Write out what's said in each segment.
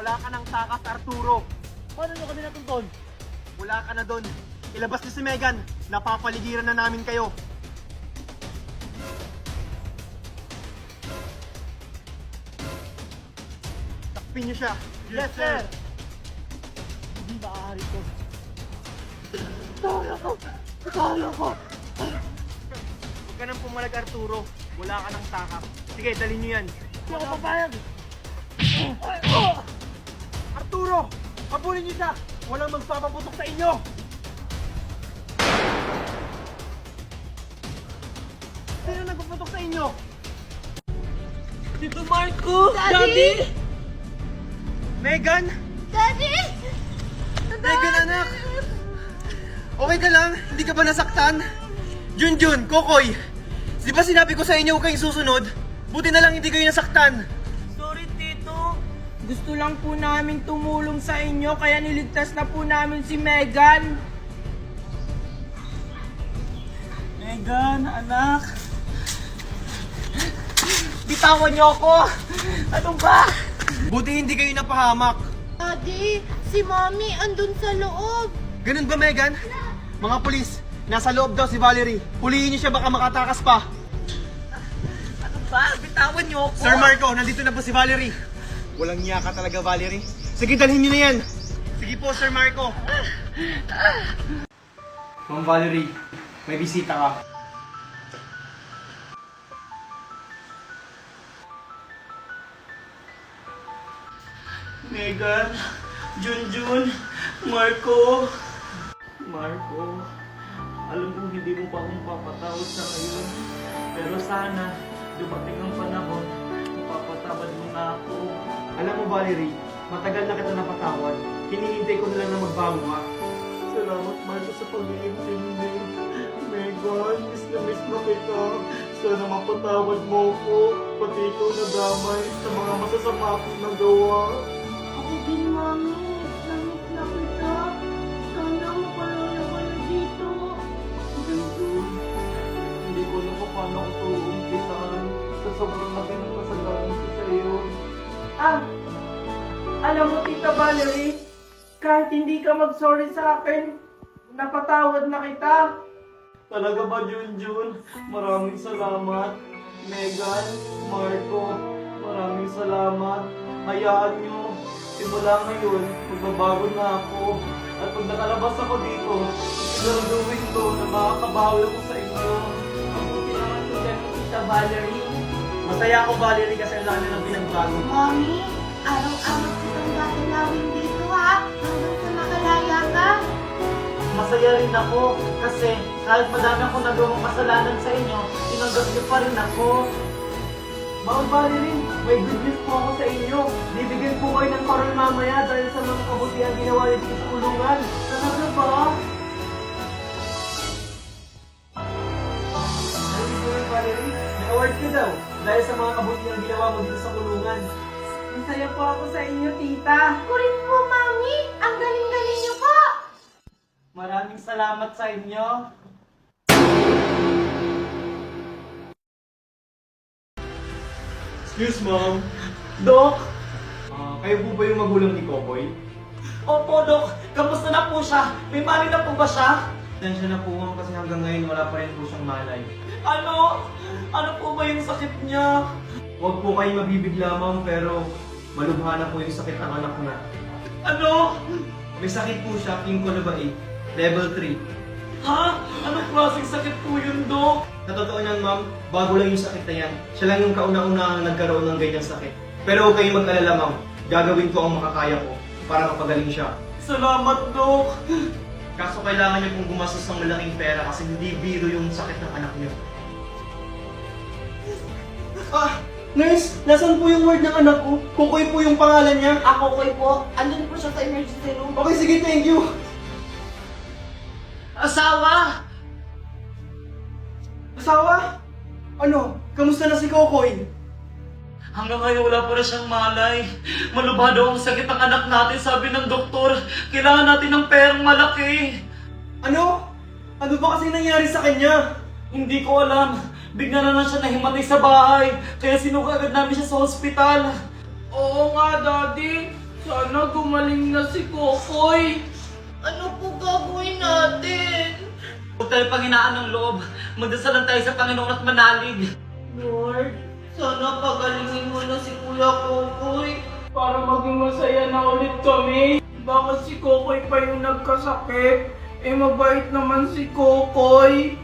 Wala ka ng takas, Arturo. Paano nyo kami natuntun? Wala ka na doon. Ilabas niyo si Megan. Napapaligiran na namin kayo. Takpin niyo siya. Yes, sir! Hindi maaari to. Kaya ko! Kaya ko! Huwag ka nang pumalag, Arturo. Wala ka ng takas. Sige, dalhin niyo yan. Hindi ako papayag! Arturo! Habulin niyo siya! Walang magpapaputok sa inyo! Sino nagpaputok sa inyo? Tito Marco! Daddy! Megan? Daddy! Megan, anak! Okay ka lang? Hindi ka ba nasaktan? Junjun, Kokoy! Di ba sinabi ko sa inyo huwag kayong susunod? Buti na lang hindi kayo nasaktan! Sorry, Tito. Gusto lang po namin tumulong sa inyo, kaya niligtas na po namin si Megan. Megan, anak. Bitawan niyo ako! Ano ba? Buti hindi kayo napahamak! Daddy, si Mommy andun sa loob. Ganun ba, Megan? Mga pulis, nasa loob daw si Valerie. Pulihin niyo siya, baka makatakas pa. Ano ba? Bitawan niyo ako! Sir Marco, nandito na po si Valerie. Walang niya ka talaga, Valerie. Sige, dalhin niyo na yan. Sige po, Sir Marco. Ma'am Valerie, may bisita ka. Megan, Junjun, Marco. Marco, alam kong hindi mo pa akong papatawad sa ngayon. Pero sana, dumating ang panahon, mapapatawad mo na ako. Alam mo, Valerie, matagal na kita napatawad. Hinihintay ko na lang na magbago ka. Salamat, Marco, sa pag-iintindi. Megan, miss na kita. Sana mapatawad mo ko. Pati ikaw na damay sa mga masasama akong nagawa. Ako din, Mommy. Namiss na kita. Sana mapalala ka na dito. Junjun, hindi ko na kung paano ko ito umpisahan sa sobrang laki ng kasalanan ko sa iyo. Alam mo, Tita Valerie, kahit hindi ka mag-sorry sa akin, napatawad na kita. Talaga ba, Junjun? Maraming salamat. Megan, Marco, maraming salamat. Hayaan nyo, simula ngayon, magbabago na ako. At pag nakalabas ako dito, siguraduhin ko na makakabawi ako sa inyo. Mabuti naman ko dyan, Tita Valerie. Masaya ako, Valerie, kasi ang lalo ng pinagbago. Mommy, araw-araw kitang gagalawin dito ha. Hanggang sa makalaya ka. Masaya rin ako kasi kahit madami akong nagawang kasalanan sa inyo, tinanggap niyo pa rin ako. Ma'am Valerie, may good news po ako sa inyo. Bibigyan po kayo ng parol mamaya dahil sa mga kabutihan ginawa niyo dito sa kulungan. Talaga ba? Ano dito rin, Valerie? May award ka daw dahil sa mga kabutihan ginawa mo dito sa kulungan. Masaya po ako sa inyo, tita. Ako rin po, Mommy. Ang galing-galing niyo po. Maraming salamat sa inyo. Excuse, Mom. Dok! Kayo po ba yung magulang ni Kokoy? Opo, Dok. Kamusta na po siya? May mali na po ba siya? Tensya na po, Ma'am, kasi hanggang ngayon wala pa rin po siyang malay. Ano? Ano po ba yung sakit niya? Huwag po kayong mabibigla, Ma'am, pero malubha na po yung sakit ng anak na. Ano? May sakit po siya, Kinkolabae, level 3. Ha? Anong klaseng sakit po yun, Dok? Sa totoo niyan, Ma'am, bago lang yung sakit na yan. Siya lang yung kauna-una ang nagkaroon ng ganyang sakit. Pero huwag kayong mag-alala, Ma'am. Gagawin ko ang makakaya ko para mapagaling siya. Salamat, Dok. Kaso kailangan niyo pong gumastos ng malaking pera kasi hindi biro yung sakit ng anak niyo. Nurse, nasan po yung word ng anak ko? Kukoy po yung pangalan niya. Ako koy po. Andun po siya sa emergency room. Okay, sige, thank you. Asawa! Asawa? Ano? Kamusta na si Kokoy? Hanggang ngayon wala pa rin siyang malay. Malubha daw ang sakit ng anak natin, sabi ng doktor. Kailangan natin ng perang malaki. Ano? Ano ba kasi nangyari sa kanya? Hindi ko alam. Bigla na lang siya nahimatay sa bahay. Kaya sinuka agad namin siya sa hospital. Oo nga, Daddy. Sana gumaling na si Kokoy. Ano po gagawin natin? Huwag tayo panghinaan ng loob. Magdasal lang tayo sa Panginoon at manalig. Lord, sana pagalingin mo na si Kuya Kokoy. Para maging masaya na ulit kami. Bakit si Kokoy pa yung nagkasakit? Eh mabait naman si Kokoy.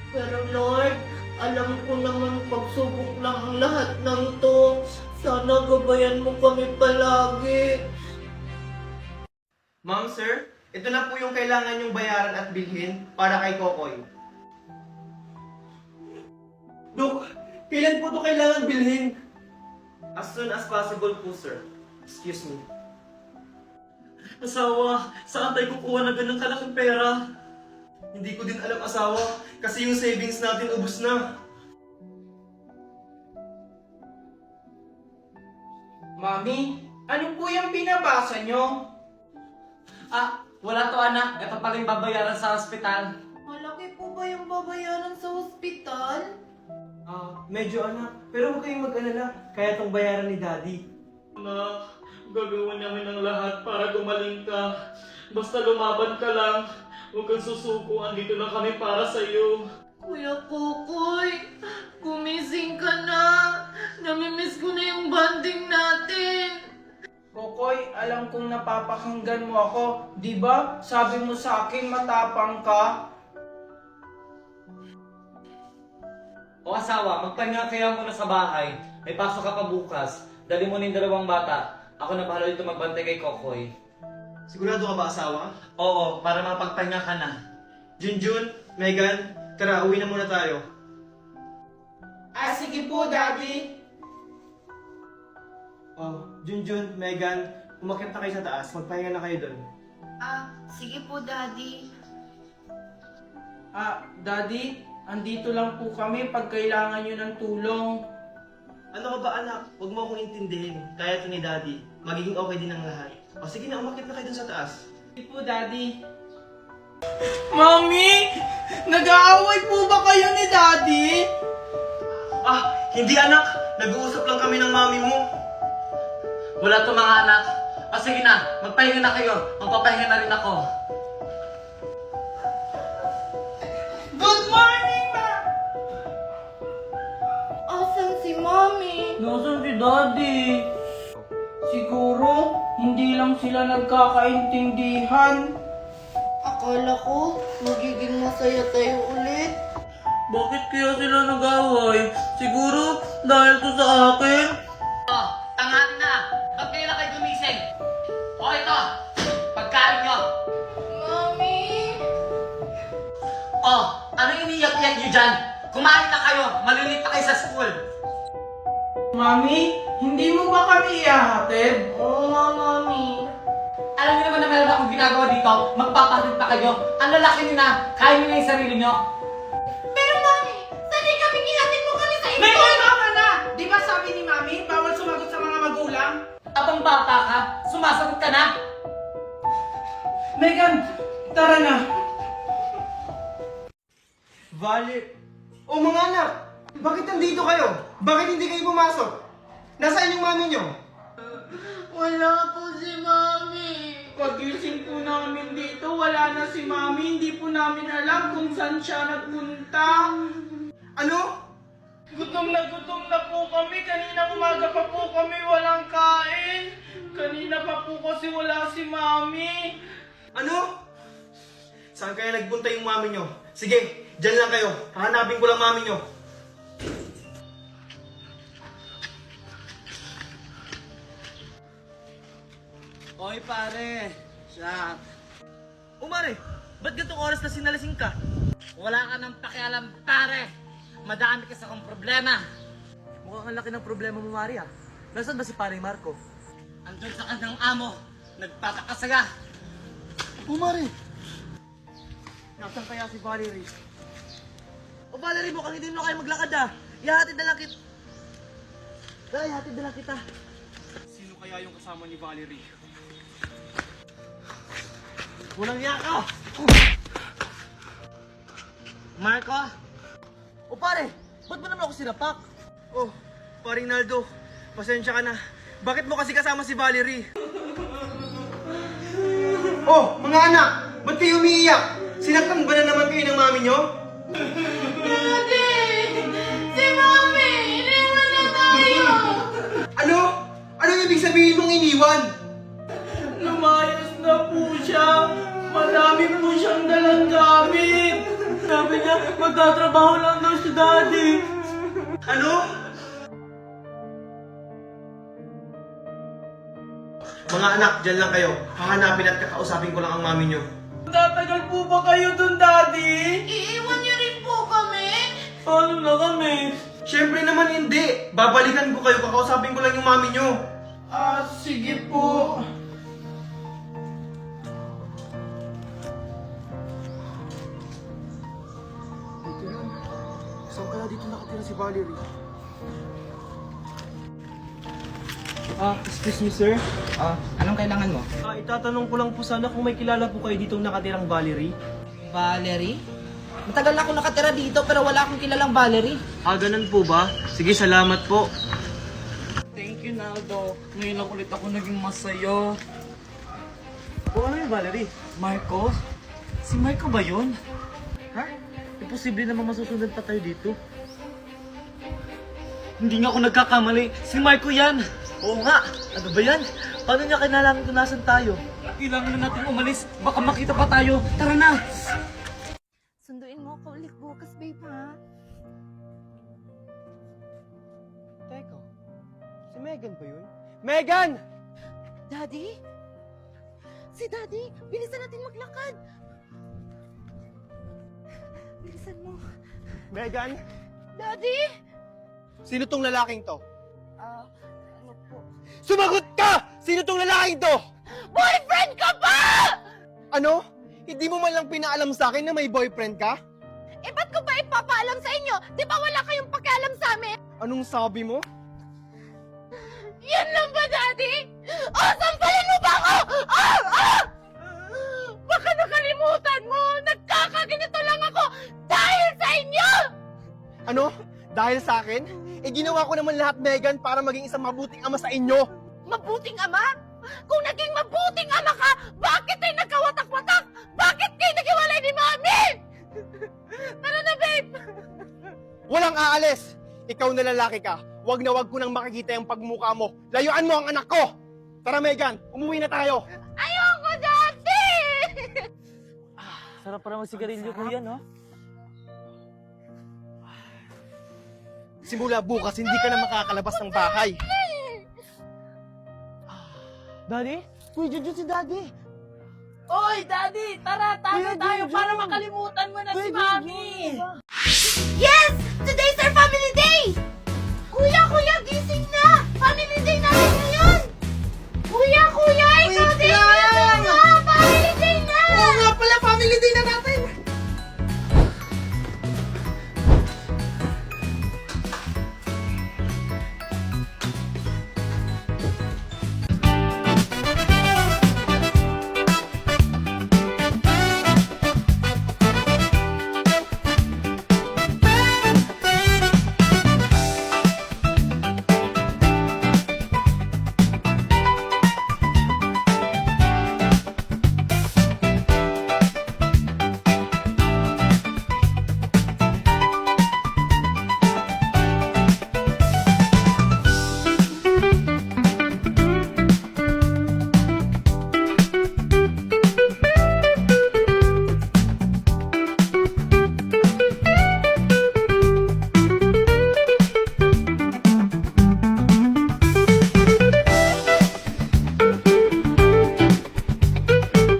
Pero Lord, alam ko naman pagsubok lang ang lahat ng to. Sana gabayan mo kami palagi. Ma'am, sir, ito na po yung kailangan yung bayaran at bilhin para kay Kokoy. Dok, kailan po ito kailangan bilhin? As soon as possible po, sir. Excuse me. Asawa, saan tayo kukuha ng ganang kalaking pera? Hindi ko din alam, asawa, kasi yung savings natin ubos na. Mami, ano po yung binabasa nyo? Wala to anak. Ito pala yung babayaran sa ospital. Malaki po ba yung babayaran sa ospital? Medyo anak, pero huwag kayong mag-alala, kaya itong bayaran ni Daddy. Anak, gagawin namin ang lahat para gumaling ka. Basta lumaban ka lang. Huwag kang susuko. Andito lang kami para sa'yo. Kuya Kokoy, gumising ka na. Namimiss ko na yung banding natin. Kokoy, alam kong napapakinggan mo ako. Di ba? Sabi mo sa akin matapang ka. O asawa, magpahinga kaya muna sa bahay. May pasok ka pa bukas. Dali mo na yung dalawang bata. Ako na bahala dito magbantay kay Kokoy. Sigurado ka ba, asawa? Oo, para mapagpahinga ka na. Junjun, Megan, tara, uwi na muna tayo. Sige po, Daddy. Junjun, Megan, umakyat na kayo sa taas, magpahinga na kayo doon. Sige po, Daddy. Daddy, andito lang po kami pag kailangan nyo ng tulong. Ano ka ba, anak? Huwag mo akong intindihin. Kaya ito ni Daddy. Magiging okay din ang lahat. O sige na, umakyat na kayo dun sa taas. Sige po, Daddy. Mami! Nag-aaway po ba kayo ni Daddy? Hindi anak! Nag-uusap lang kami ng mami mo. Wala to mga anak. Sige na, magpahinga na kayo. Magpapahinga na rin ako. Good morning, Ma! Asan si Mommy? Nasaan si Daddy? Siguro, hindi lang sila nagkakaintindihan. Akala ko, magiging masaya tayo ulit. Bakit kaya sila nag-away? Siguro dahil to sa akin? Tanghali na! Ba't kayo na kayo gumising? O ito, pagkain nyo! Mommy! Ano iniyak-iyak nyo dyan? Kumain na kayo! Malilate na kayo sa school! Mami, hindi mo ba kami ihahatid? Oo nga, Mommy. Alam niyo naman na meron akong ginagawa dito, magpapahatid pa kayo. Ang lalaki niyo na, kaya niyo na yung sarili niyo. Pero Mommy, sanay kami kinatid mo kami sa inyo! May tama na! Di ba sabi ni Mami, bawal sumagot sa mga magulang? Abang bata ka, sumasagot ka na. Megan, tara na. Vale. Mga anak! Bakit nandito kayo? Bakit hindi kayo pumasok? Nasaan yung mami nyo? Wala po si Mommy. Pagising po namin dito, wala na si Mami. Hindi po namin alam kung saan siya nagpunta. Ano? Gutom na po kami. Kanina umaga pa po kami walang kain. Kanina pa po kasi wala si Mami. Ano? Saan kaya nagpunta yung mami nyo? Sige, dyan lang kayo. Hahanapin ko lang mami nyo. Oy pare, siya. Umare, ba't gantong oras na sinalasing ka? Wala ka nang pakialam pare. Madami kasi akong problema. Mukhang ang laki ng problema mo, Maria. Nasaan ba si Paring Marco? Andun sa kanyang amo, nagpapakasaga. Umare! Nasaan kaya si Valerie? O Valerie, mukhang hindi mo na kayo maglakad ah. Ihatid na lang kita. Dahil, ihatid na lang kita. Sino kaya yung kasama ni Valerie? Walang yaka! Marco? O pare, ba't mo naman ako sinapak? Oh, paring Naldo, pasensya ka na. Bakit mo kasi kasama si Valerie? Oh, mga anak, ba't kayo umiiyak? Sinaktan ba na naman kayo ng mami nyo? Daddy! Si Mami! Iniwan na tayo! Ano? Ano ibig sabihin mong iniwan? Lumayas na po siya. Madami po siyang dalang gamit. Sabi niya, magtatrabaho lang daw si Daddy. Ano? Mga anak, dyan lang kayo. Hahanapin at kakausapin ko lang ang mami nyo. Tatagal po ba kayo dun, Daddy? Iiwan niyo rin po kami? Paano na kami? Siyempre naman hindi. Babalikan ko kayo, kakausapin ko lang yung mami nyo. Sige po. Saan kaya dito nakatira si Valerie? Excuse me sir, anong kailangan mo? Itatanong ko lang po sana kung may kilala po kayo ditong nakatirang Valerie. Valerie? Matagal na ako nakatira dito pero wala akong kilalang Valerie. Ganun po ba? Sige, salamat po. Thank you Naldo, ngayon lang ulit ako naging masaya. Ano yung Valerie? Marco? Si Marco ba yun? Ha? Imposible naman masusunod pa tayo dito. Hindi nga ako nagkakamali, si Marco yan! Oo nga, ano ba yan? Paano niya kailangan kung nasan tayo? Kailangan na natin umalis, baka makita pa tayo. Tara na! Sunduin mo ako ulit bukas, babe, ha? Teka, si Megan ba yun? Megan! Daddy? Si Daddy! Bilisan natin maglakad! Bilisan mo. Megan? Daddy! Sino tong lalaking to? Ano po? Sumagot ka! Sino tong lalaking to? Boyfriend ka pa! Ano? Hindi mo man lang pinaalam sa akin na may boyfriend ka? Eh, ba't ko ba ipapaalam sa inyo? Di ba wala kayong pakialam sa amin? Anong sabi mo? Yan lang ba, Daddy? Sampalin mo ba ako? Baka nakalimutan mo! Nagkakaganito lang ako dahil sa inyo! Ano? Dahil sa akin? Ginawa ko naman lahat, Megan, para maging isang mabuting ama sa inyo. Mabuting ama? Kung naging mabuting ama ka, bakit ay nagkawatak-watak? Bakit kayo naghiwalay ni Mami? Tara na, babe! Walang aalis! Ikaw na lalaki ka. Wag na wag ko nang makikita yung pagmukha mo. Layuan mo ang anak ko! Tara, Megan, umuwi na tayo! Ayoko, Daddy! Sarap para magsigarilyo kuya, no? Simula bukas, hindi ka na makakalabas ng bahay. Daddy? Kuya Junjun si Daddy! Oy, Daddy! Tara, tayo tayo para makalimutan mo na si Mami! Yes! Today's our family day! Kuya, gising na! Family day natin ngayon! Kuya, ikaw din! Gising na! Family day na! Oo nga pala, family day na natin!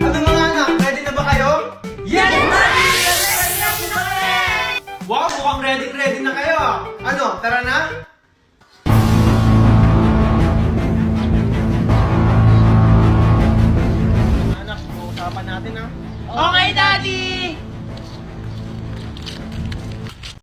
Ano mga anak, ready na ba kayo? Yes! Wow, mukhang ready na kayo. Ano, tara na?